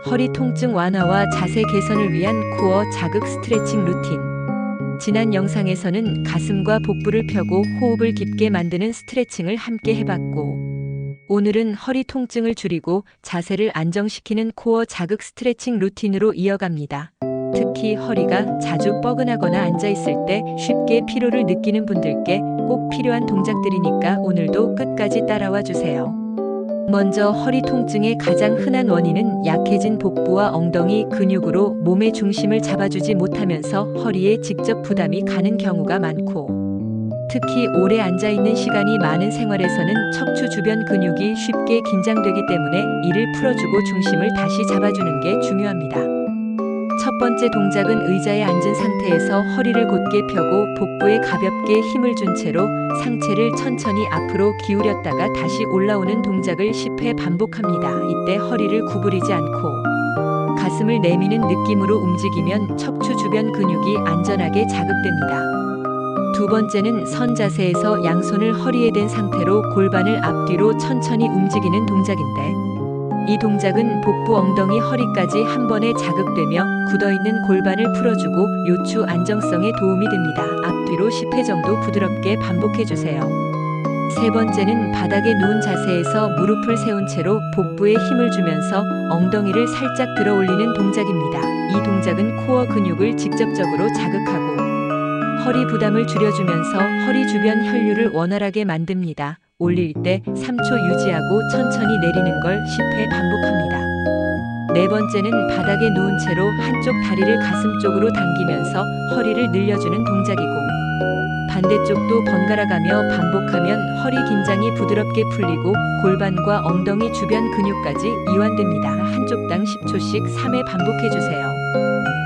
허리 통증 완화와 자세 개선을 위한 코어 자극 스트레칭 루틴. 지난 영상에서는 가슴과 복부를 펴고 호흡을 깊게 만드는 스트레칭을 함께 해봤고 오늘은 허리 통증을 줄이고 자세를 안정시키는 코어 자극 스트레칭 루틴으로 이어갑니다. 특히 허리가 자주 뻐근하거나 앉아있을 때 쉽게 피로를 느끼는 분들께 꼭 필요한 동작들이니까 오늘도 끝까지 따라와 주세요. 먼저 허리 통증의 가장 흔한 원인은 약해진 복부와 엉덩이 근육으로 몸의 중심을 잡아주지 못하면서 허리에 직접 부담이 가는 경우가 많고 특히 오래 앉아있는 시간이 많은 생활에서는 척추 주변 근육이 쉽게 긴장되기 때문에 이를 풀어주고 중심을 다시 잡아주는 게 중요합니다. 첫 번째 동작은 의자에 앉은 상태에서 허리를 곧게 펴고 복부에 가볍게 힘을 준 채로 상체를 천천히 앞으로 기울였다가 다시 올라오는 동작을 10회 반복합니다. 이때 허리를 구부리지 않고 가슴을 내미는 느낌으로 움직이면 척추 주변 근육이 안전하게 자극됩니다. 두 번째는 선 자세에서 양손을 허리에 댄 상태로 골반을 앞뒤로 천천히 움직이는 동작인데 이 동작은 복부 엉덩이 허리까지 한 번에 자극되며 굳어있는 골반을 풀어주고 요추 안정성에 도움이 됩니다. 앞뒤로 10회 정도 부드럽게 반복해주세요. 세 번째는 바닥에 누운 자세에서 무릎을 세운 채로 복부에 힘을 주면서 엉덩이를 살짝 들어 올리는 동작입니다. 이 동작은 코어 근육을 직접적으로 자극하고 허리 부담을 줄여주면서 허리 주변 혈류를 원활하게 만듭니다. 올릴 때 3초 유지하고 천천히 내리는 걸 10회 반복합니다. 네 번째는 바닥에 누운 채로 한쪽 다리를 가슴 쪽으로 당기면서 허리를 늘려주는 동작이고 반대쪽도 번갈아가며 반복하면 허리 긴장이 부드럽게 풀리고 골반과 엉덩이 주변 근육까지 이완됩니다. 한쪽당 10초씩 3회 반복해주세요.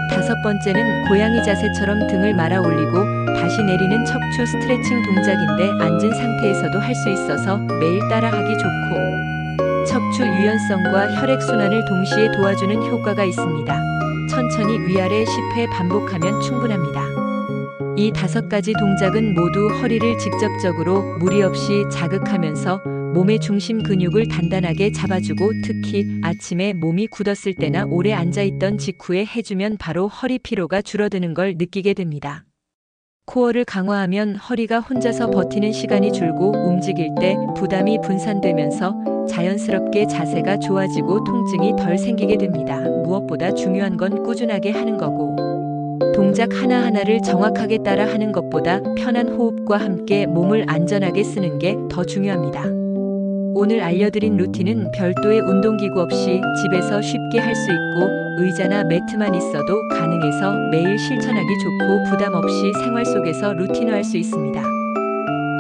다섯 번째는 고양이 자세처럼 등을 말아 올리고 다시 내리는 척추 스트레칭 동작인데 앉은 상태에서도 할 수 있어서 매일 따라하기 좋고 척추 유연성과 혈액순환을 동시에 도와주는 효과가 있습니다. 천천히 위아래 10회 반복하면 충분합니다. 이 5가지 동작은 모두 허리를 직접적으로 무리 없이 자극하면서 몸의 중심 근육을 단단하게 잡아주고 특히 아침에 몸이 굳었을 때나 오래 앉아있던 직후에 해주면 바로 허리 피로가 줄어드는 걸 느끼게 됩니다. 코어를 강화하면 허리가 혼자서 버티는 시간이 줄고 움직일 때 부담이 분산되면서 자연스럽게 자세가 좋아지고 통증이 덜 생기게 됩니다. 무엇보다 중요한 건 꾸준하게 하는 거고 동작 하나하나를 정확하게 따라 하는 것보다 편한 호흡과 함께 몸을 안전하게 쓰는 게 더 중요합니다. 오늘 알려드린 루틴은 별도의 운동기구 없이 집에서 쉽게 할 수 있고 의자나 매트만 있어도 가능해서 매일 실천하기 좋고 부담 없이 생활 속에서 루틴화할 수 있습니다.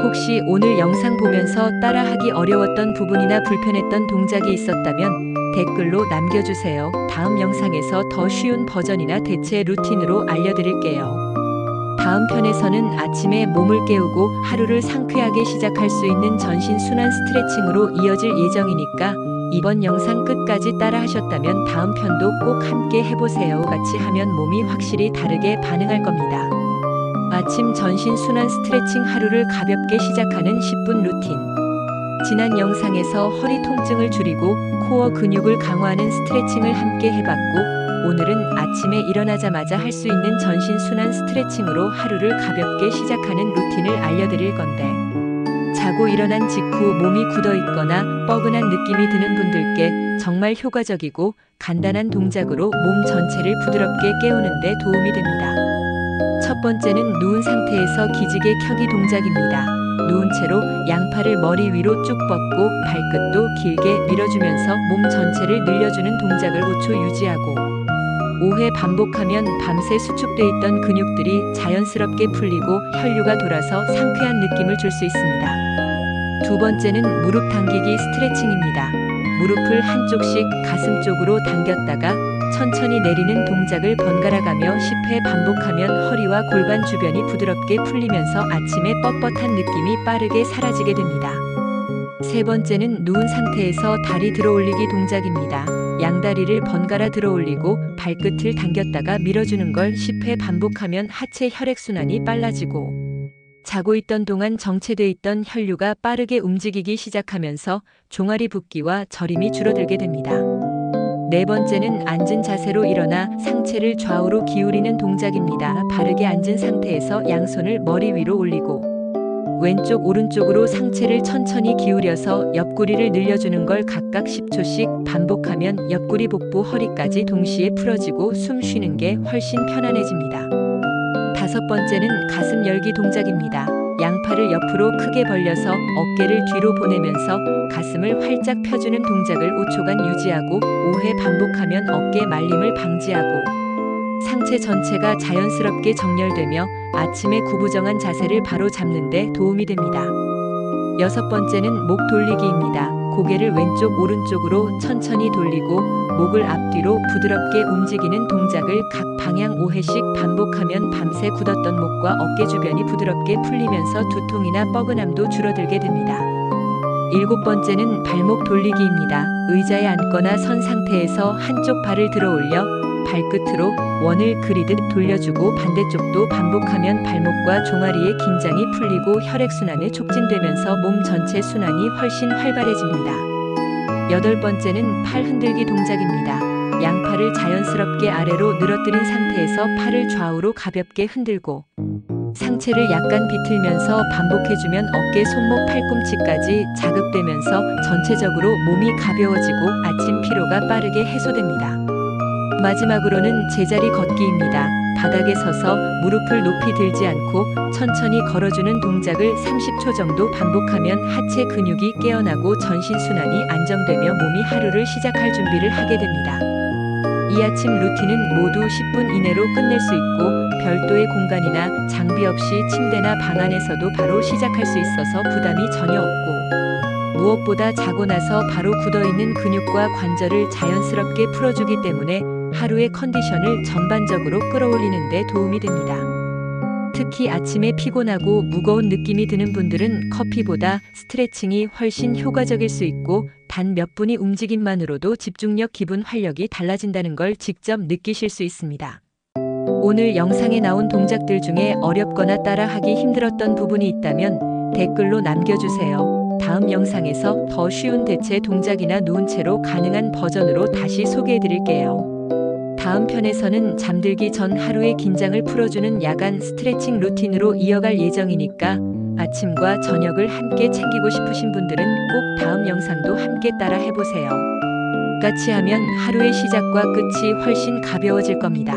혹시 오늘 영상 보면서 따라하기 어려웠던 부분이나 불편했던 동작이 있었다면 댓글로 남겨주세요. 다음 영상에서 더 쉬운 버전이나 대체 루틴으로 알려드릴게요. 다음 편에서는 아침에 몸을 깨우고 하루를 상쾌하게 시작할 수 있는 전신 순환 스트레칭으로 이어질 예정이니까 이번 영상 끝까지 따라 하셨다면 다음 편도 꼭 함께 해보세요. 같이 하면 몸이 확실히 다르게 반응할 겁니다. 아침 전신 순환 스트레칭 하루를 가볍게 시작하는 10분 루틴. 지난 영상에서 허리 통증을 줄이고 코어 근육을 강화하는 스트레칭을 함께 해봤고 오늘은 아침에 일어나자마자 할 수 있는 전신 순환 스트레칭으로 하루를 가볍게 시작하는 루틴을 알려드릴 건데 자고 일어난 직후 몸이 굳어 있거나 뻐근한 느낌이 드는 분들께 정말 효과적이고 간단한 동작으로 몸 전체를 부드럽게 깨우는 데 도움이 됩니다. 첫 번째는 누운 상태에서 기지개 켜기 동작입니다. 누운 채로 양팔을 머리 위로 쭉 뻗고 발끝도 길게 밀어주면서 몸 전체를 늘려주는 동작을 5초 유지하고 5회 반복하면 밤새 수축돼 있던 근육들이 자연스럽게 풀리고 혈류가 돌아서 상쾌한 느낌을 줄 수 있습니다. 두 번째는 무릎 당기기 스트레칭입니다. 무릎을 한쪽씩 가슴 쪽으로 당겼다가 천천히 내리는 동작을 번갈아가며 10회 반복하면 허리와 골반 주변이 부드럽게 풀리면서 아침에 뻣뻣한 느낌이 빠르게 사라지게 됩니다. 세 번째는 누운 상태에서 다리 들어 올리기 동작입니다. 양다리를 번갈아 들어 올리고 발끝을 당겼다가 밀어주는 걸 10회 반복하면 하체 혈액순환이 빨라지고 자고 있던 동안 정체돼 있던 혈류가 빠르게 움직이기 시작하면서 종아리 붓기와 저림이 줄어들게 됩니다. 네 번째는 앉은 자세로 일어나 상체를 좌우로 기울이는 동작입니다. 바르게 앉은 상태에서 양손을 머리 위로 올리고 왼쪽 오른쪽으로 상체를 천천히 기울여서 옆구리를 늘려주는 걸 각각 10초씩 반복하면 옆구리, 복부, 허리까지 동시에 풀어지고 숨 쉬는 게 훨씬 편안해집니다. 다섯 번째는 가슴 열기 동작입니다. 양팔을 옆으로 크게 벌려서 어깨를 뒤로 보내면서 가슴을 활짝 펴주는 동작을 5초간 유지하고 5회 반복하면 어깨 말림을 방지하고 상체 전체가 자연스럽게 정렬되며 아침에 구부정한 자세를 바로 잡는 데 도움이 됩니다. 여섯 번째는 목 돌리기입니다. 고개를 왼쪽 오른쪽으로 천천히 돌리고 목을 앞뒤로 부드럽게 움직이는 동작을 각 방향 5회씩 반복하면 밤새 굳었던 목과 어깨 주변이 부드럽게 풀리면서 두통이나 뻐근함도 줄어들게 됩니다. 일곱 번째는 발목 돌리기입니다. 의자에 앉거나 선 상태에서 한쪽 발을 들어 올려 발끝으로 원을 그리듯 돌려주고 반대쪽도 반복하면 발목과 종아리의 긴장이 풀리고 혈액순환이 촉진되면서 몸 전체 순환이 훨씬 활발해집니다. 여덟 번째는 팔 흔들기 동작입니다. 양팔을 자연스럽게 아래로 늘어뜨린 상태에서 팔을 좌우로 가볍게 흔들고 상체를 약간 비틀면서 반복해주면 어깨, 손목, 팔꿈치까지 자극되면서 전체적으로 몸이 가벼워지고 아침 피로가 빠르게 해소됩니다. 마지막으로는 제자리 걷기입니다. 바닥에 서서 무릎을 높이 들지 않고 천천히 걸어주는 동작을 30초 정도 반복하면 하체 근육이 깨어나고 전신순환이 안정되며 몸이 하루를 시작할 준비를 하게 됩니다. 이 아침 루틴은 모두 10분 이내로 끝낼 수 있고 별도의 공간이나 장비 없이 침대나 방 안에서도 바로 시작할 수 있어서 부담이 전혀 없고 무엇보다 자고 나서 바로 굳어있는 근육과 관절을 자연스럽게 풀어주기 때문에 하루의 컨디션을 전반적으로 끌어올리는 데 도움이 됩니다. 특히 아침에 피곤하고 무거운 느낌이 드는 분들은 커피보다 스트레칭이 훨씬 효과적일 수 있고 단 몇 분의 움직임만으로도 집중력, 기분, 활력이 달라진다는 걸 직접 느끼실 수 있습니다. 오늘 영상에 나온 동작들 중에 어렵거나 따라하기 힘들었던 부분이 있다면 댓글로 남겨주세요. 다음 영상에서 더 쉬운 대체 동작이나 누운 채로 가능한 버전으로 다시 소개해드릴게요. 다음 편에서는 잠들기 전 하루의 긴장을 풀어주는 야간 스트레칭 루틴으로 이어갈 예정이니까 아침과 저녁을 함께 챙기고 싶으신 분들은 꼭 다음 영상도 함께 따라 해보세요. 같이 하면 하루의 시작과 끝이 훨씬 가벼워질 겁니다.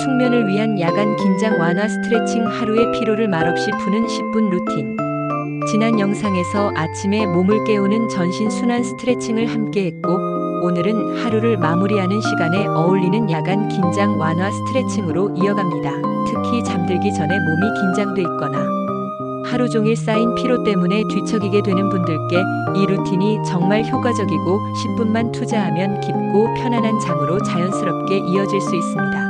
숙면을 위한 야간 긴장 완화 스트레칭, 하루의 피로를 말없이 푸는 10분 루틴. 지난 영상에서 아침에 몸을 깨우는 전신 순환 스트레칭을 함께 했고 오늘은 하루를 마무리하는 시간에 어울리는 야간 긴장 완화 스트레칭으로 이어갑니다. 특히 잠들기 전에 몸이 긴장돼 있거나 하루 종일 쌓인 피로 때문에 뒤척이게 되는 분들께 이 루틴이 정말 효과적이고 10분만 투자하면 깊고 편안한 잠으로 자연스럽게 이어질 수 있습니다.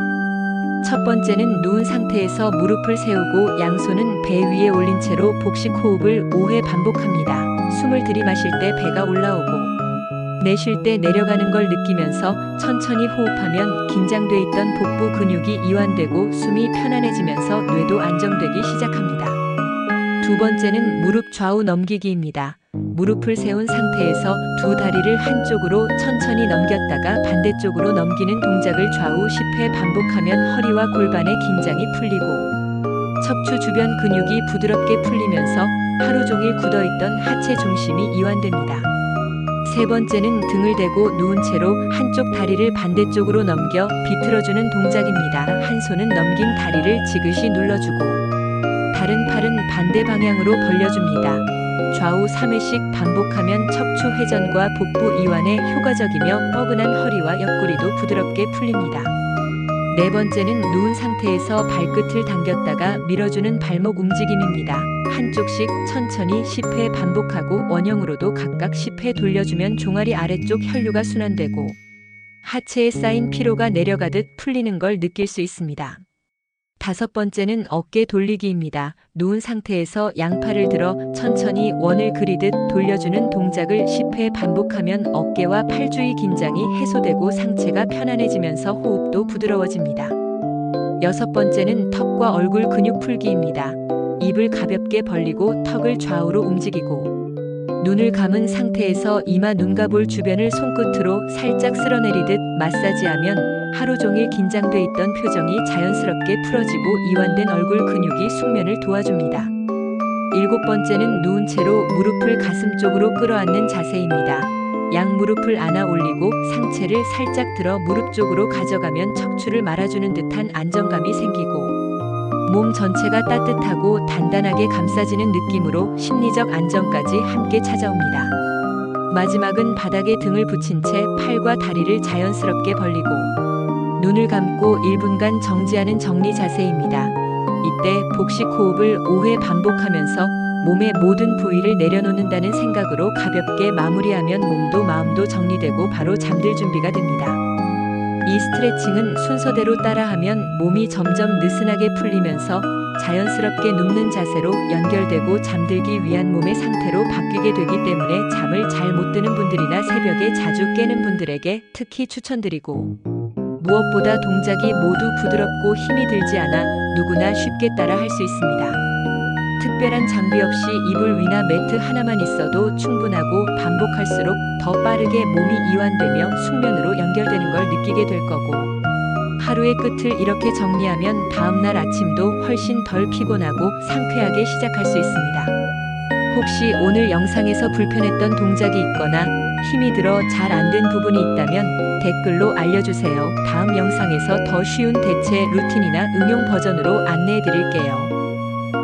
첫 번째는 누운 상태에서 무릎을 세우고 양손은 배 위에 올린 채로 복식 호흡을 5회 반복합니다. 숨을 들이마실 때 배가 올라오고 내쉴 때 내려가는 걸 느끼면서 천천히 호흡하면 긴장돼 있던 복부 근육이 이완되고 숨이 편안해지면서 뇌도 안정되기 시작합니다. 두 번째는 무릎 좌우 넘기기입니다. 무릎을 세운 상태에서 두 다리를 한쪽으로 천천히 넘겼다가 반대쪽으로 넘기는 동작을 좌우 10회 반복하면 허리와 골반의 긴장이 풀리고 척추 주변 근육이 부드럽게 풀리면서 하루 종일 굳어있던 하체 중심이 이완됩니다. 세 번째는 등을 대고 누운 채로 한쪽 다리를 반대쪽으로 넘겨 비틀어주는 동작입니다. 한 손은 넘긴 다리를 지그시 눌러주고 다른 팔은 반대 방향으로 벌려줍니다. 좌우 3회씩 반복하면 척추 회전과 복부 이완에 효과적이며 뻐근한 허리와 옆구리도 부드럽게 풀립니다. 네 번째는 누운 상태에서 발끝을 당겼다가 밀어주는 발목 움직임입니다. 한쪽씩 천천히 10회 반복하고 원형으로도 각각 10회 돌려주면 종아리 아래쪽 혈류가 순환되고 하체에 쌓인 피로가 내려가듯 풀리는 걸 느낄 수 있습니다. 5번째는 어깨 돌리기입니다. 누운 상태에서 양팔을 들어 천천히 원을 그리듯 돌려주는 동작을 10회 반복하면 어깨와 팔 주위 긴장이 해소되고 상체가 편안해지면서 호흡도 부드러워집니다. 6번째는 턱과 얼굴 근육 풀기입니다. 입을 가볍게 벌리고 턱을 좌우로 움직이고 눈을 감은 상태에서 이마 눈가볼 주변을 손끝으로 살짝 쓸어내리듯 마사지하면 하루 종일 긴장돼 있던 표정이 자연스럽게 풀어지고 이완된 얼굴 근육이 숙면을 도와줍니다. 7번째는 누운 채로 무릎을 가슴 쪽으로 끌어안는 자세입니다. 양 무릎을 안아 올리고 상체를 살짝 들어 무릎 쪽으로 가져가면 척추를 말아주는 듯한 안정감이 생기고 몸 전체가 따뜻하고 단단하게 감싸지는 느낌으로 심리적 안정까지 함께 찾아옵니다. 마지막은 바닥에 등을 붙인 채 팔과 다리를 자연스럽게 벌리고 눈을 감고 1분간 정지하는 정리 자세입니다. 이때 복식 호흡을 5회 반복하면서 몸의 모든 부위를 내려놓는다는 생각으로 가볍게 마무리하면 몸도 마음도 정리되고 바로 잠들 준비가 됩니다. 이 스트레칭은 순서대로 따라하면 몸이 점점 느슨하게 풀리면서 자연스럽게 눕는 자세로 연결되고 잠들기 위한 몸의 상태로 바뀌게 되기 때문에 잠을 잘 못 드는 분들이나 새벽에 자주 깨는 분들에게 특히 추천드리고 무엇보다 동작이 모두 부드럽고 힘이 들지 않아 누구나 쉽게 따라 할 수 있습니다. 특별한 장비 없이 이불 위나 매트 하나만 있어도 충분하고 반복할수록 더 빠르게 몸이 이완되며 숙면으로 연결되는 걸 느끼게 될 거고 하루의 끝을 이렇게 정리하면 다음날 아침도 훨씬 덜 피곤하고 상쾌하게 시작할 수 있습니다. 혹시 오늘 영상에서 불편했던 동작이 있거나 힘이 들어 잘 안 된 부분이 있다면 댓글로 알려주세요. 다음 영상에서 더 쉬운 대체 루틴이나 응용 버전으로 안내해 드릴게요.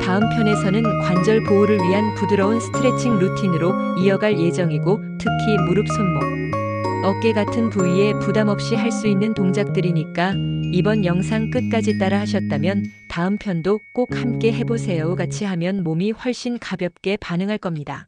다음 편에서는 관절 보호를 위한 부드러운 스트레칭 루틴으로 이어갈 예정이고 특히 무릎, 손목, 어깨 같은 부위에 부담 없이 할 수 있는 동작들이니까 이번 영상 끝까지 따라 하셨다면 다음 편도 꼭 함께 해보세요. 같이 하면 몸이 훨씬 가볍게 반응할 겁니다.